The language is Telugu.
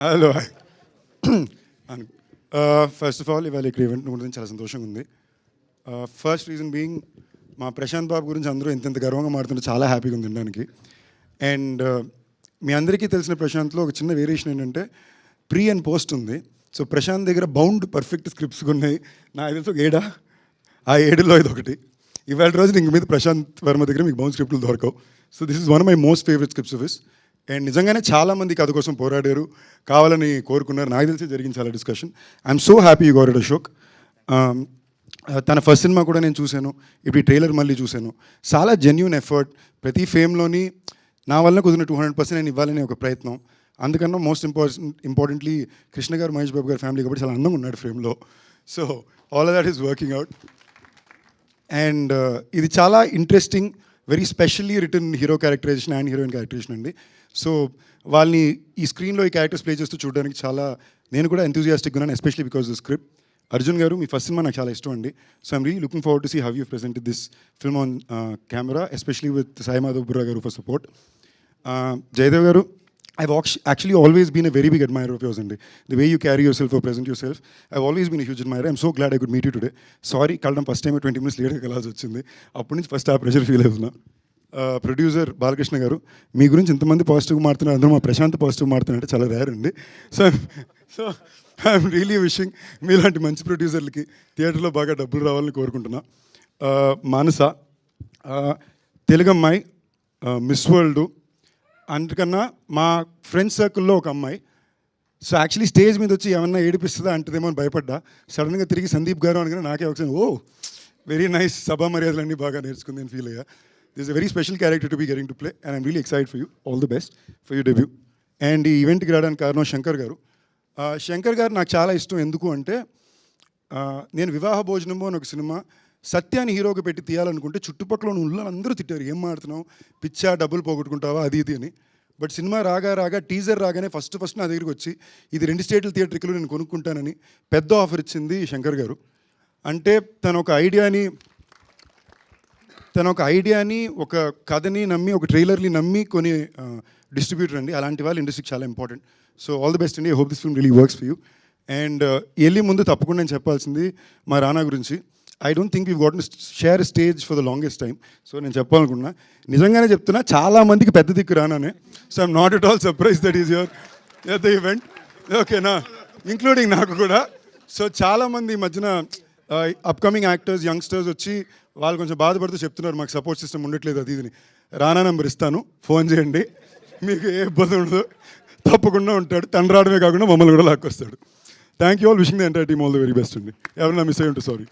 హలో ఫస్ట్ ఆఫ్ ఆల్ ఇవాళ ఇక్కడ ఈవెంట్ గురించి చాలా సంతోషంగా ఉంది. ఫస్ట్ రీజన్ బీయింగ్ మా ప్రశాంత్ బాబు గురించి అందరూ ఎంత గర్వంగా మాడుతుంటే చాలా హ్యాపీగా ఉంది వినడానికి. అండ్ మీ అందరికీ తెలిసిన ప్రశాంత్లో ఒక చిన్న వేరియేషన్ ఏంటంటే ప్రీ అండ్ పోస్ట్ ఉంది. సో ప్రశాంత్ దగ్గర బౌండ్ పర్ఫెక్ట్ స్క్రిప్ట్స్ ఉన్నాయి. నాకు తెలిసి ఒక ఏడా ఆ ఏడులో ఇది ఒకటి. ఇవాళ రోజు ఇంక మీద ప్రశాంత్ వర్మ దగ్గర మీకు బౌండ్ స్క్రిప్ట్లు దొరకవు. So this is one of my most favourite scripts of his. And నిజంగానే చాలామంది కథ కోసం పోరాడారు, కావాలని కోరుకున్నారు. నాకు తెలిసి జరిగింది చాలా discussion. I'm so happy you got it Ashok. తన ఫస్ట్ సినిమా కూడా నేను చూశాను, ఇప్పుడు ఈ ట్రైలర్ మళ్ళీ చూశాను. చాలా జెన్యూన్ ఎఫర్ట్. ప్రతి ఫేమ్లోని నా వల్ల కుదిరిన 200% నేను ఇవ్వాలని ఒక ప్రయత్నం. అందుకన్నా మోస్ట్ ఇంపార్టెంట్లీ కృష్ణ గారు, మహేష్ బాబు గారి ఫ్యామిలీ కాబట్టి చాలా అందంగా ఉన్నాడు ఫ్రేమ్లో. So all of that is working out. And ఇది చాలా interesting, very specially return hero characterization and heroine characterization అండి. సో వాళ్ళని ఈ స్క్రీన్లో ఈ క్యారెక్టర్స్ ప్లే చేస్తూ చూడడానికి చాలా నేను కూడా ఎంతూజియాస్టిక్ ఉన్నాను, especially because the script. Arjun garu, మీ ఫస్ట్ సినిమా నాకు చాలా ఇష్టం అండి. So I'm really looking forward to see how you presented this film on camera, especially with Sai Madhav Burra garu for support. Jayadev గారు, I've actually always been a very big admirer of yours, and the way you carry yourself or present yourself, I've always been a huge admirer. I'm so glad I could meet you today. Sorry, కలడం ఫస్ట్ టైం 20 minutes లేట్గా కలాల్సి వచ్చింది. అప్పటి నుంచి ఫస్ట్ ఆ ప్రెషర్ ఫీల్ అవుతున్నా. ప్రొడ్యూసర్ బాలకృష్ణ గారు, మీ గురించి ఇంతమంది పాజిటివ్గా మారుతున్నారు, అందరూ మా ప్రశాంత్ పాజిటివ్ మారుతున్నారంటే చాలా రేర్ అండి. సో ఐఎమ్ రియలీ విషింగ్ మీలాంటి మంచి ప్రొడ్యూసర్లకి థియేటర్లో బాగా డబ్బులు రావాలని కోరుకుంటున్నా. మానస, తెలుగమ్మాయి, మిస్ వరల్డ్, అందుకన్నా మా ఫ్రెండ్స్ సర్కిల్లో ఒక అమ్మాయి. సో యాక్చువల్లీ స్టేజ్ మీద వచ్చి ఏమన్నా ఏడిపిస్తుందా అంటదేమో అని భయపడ్డా. సడన్గా తిరిగి సందీప్ గారు అనగానే నాకే ఒకసారి వెరీ నైస్, సభా మర్యాదలన్నీ బాగా నేర్చుకుంది అని ఫీల్ అయ్యా. This is a very special character to be getting to play and I'm really excited for you. All the best for you debut. And ఈ ఈవెంట్కి రావడానికి కారణం శంకర్ గారు. శంకర్ గారు నాకు చాలా ఇష్టం. ఎందుకు అంటే నేను వివాహ భోజనము అని ఒక సినిమా సత్యాన్ని హీరోగా పెట్టి తీయాలనుకుంటే చుట్టుపక్కల ఉన్న అందరూ తిట్టారు, ఏం మాడుతున్నావు, పిచ్చా, డబ్బులు పోగొట్టుకుంటావా, అది ఇది అని. బట్ సినిమా రాగా టీజర్ రాగానే ఫస్ట్ నా దగ్గరికి వచ్చి ఇది 2 స్టేట్ల థియేటర్లో నేను కొనుక్కుంటానని పెద్ద ఆఫర్ ఇచ్చింది శంకర్ గారు. అంటే తన ఒక ఐడియాని ఒక కథని నమ్మి, ఒక ట్రైలర్ని నమ్మి కొని డిస్ట్రిబ్యూటర్ అండి. అలాంటి వాళ్ళు ఇండస్ట్రీకి చాలా important. So all the best అండి. I hope this film really works for you. And వెళ్ళి ముందు తప్పకుండా నేను చెప్పాల్సింది మా రానా గురించి. I don't think you got share stage for the longest time. So నేను చెప్పాలనుకున్నా, నిజంగానే చెప్తున్నా, చాలా మందికి పెద్ద దిక్కు రానానే. So I'm not at all surprised that is your at the event, ఓకేనా, ఇంక్లూడింగ్ నాకు కూడా. సో చాలామంది ఈ మధ్యన అప్కమింగ్ యాక్టర్స్, యంగ్స్టర్స్ వచ్చి వాళ్ళు కొంచెం బాధపడుతూ చెప్తున్నారు మాకు సపోర్ట్ సిస్టమ్ ఉండట్లేదు అది ఇదిని. రానా నెంబర్ ఇస్తాను, ఫోన్ చేయండి, మీకు ఏ ఇబ్బంది ఉండదు, తప్పకుండా ఉంటాడు. తను రావడమే కాకుండా మమ్మల్ని కూడా లాక్కొస్తాడు. Thank you all, wishing the entire team all the very best అండి. ఎవరన్నా మిస్ అయ్యి ఉంటే సారీ.